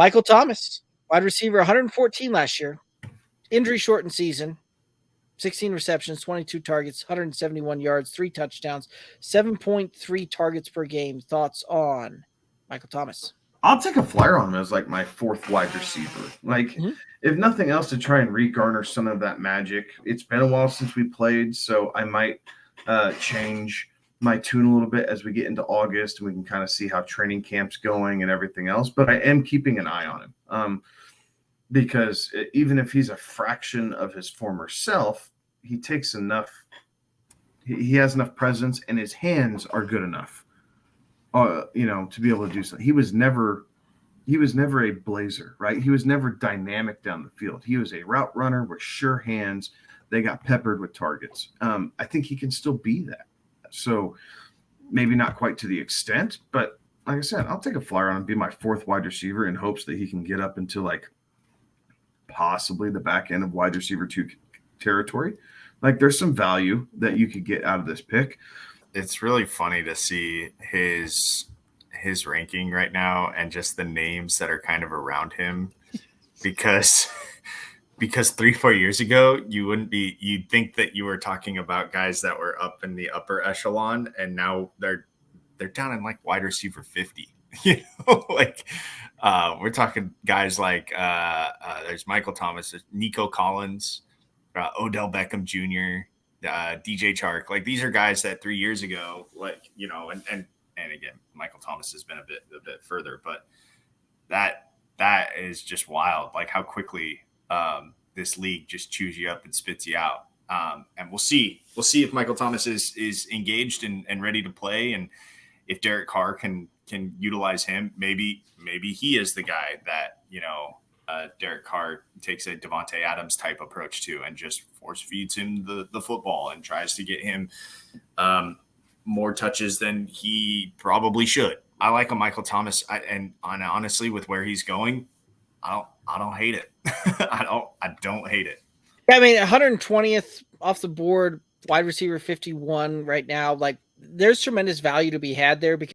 Michael Thomas, wide receiver, 114 last year. Injury shortened season. 16 receptions, 22 targets, 171 yards, 3 touchdowns, 7.3 targets per game. Thoughts on Michael Thomas? I'll take a flyer on him as like my fourth wide receiver. Like, if nothing else, to try and regarner some of that magic. It's been a while since we played, so I might change my tune a little bit as we get into August and we can kind of see how training camp's going and everything else. But I am keeping an eye on him because even if he's a fraction of his former self, he takes enough. He has enough presence, and his hands are good enough, to be able to do something. He was never a blazer, right? He was never dynamic down the field. He was a route runner with sure hands. They got peppered with targets. I think he can still be that. So maybe not quite to the extent, but like I said, I'll take a flyer on him, be my fourth wide receiver in hopes that he can get up into like possibly the back end of wide receiver 2 territory. Like, there's some value that you could get out of this pick. It's really funny to see his ranking right now and just the names that are kind of around him, because 3-4 years ago you'd think that you were talking about guys that were up in the upper echelon, and now they're down in like wide receiver 50. We're talking guys like there's Michael Thomas, there's Nico Collins, Odell Beckham Jr., DJ Chark. Like, these are guys that 3 years ago, and again, Michael Thomas has been a bit further, but that is just wild. Like, how quickly this league just chews you up and spits you out. And we'll see if Michael Thomas is engaged and ready to play, and if Derek Carr can utilize him. Maybe he is the guy that Derek Carr takes a Devontae Adams type approach to and just force feeds him the football and tries to get him more touches than he probably should. I like a Michael Thomas, and honestly, with where he's going, I don't hate it. I don't hate it. Yeah, I mean, 120th off the board, wide receiver 51 right now. Like, there's tremendous value to be had there because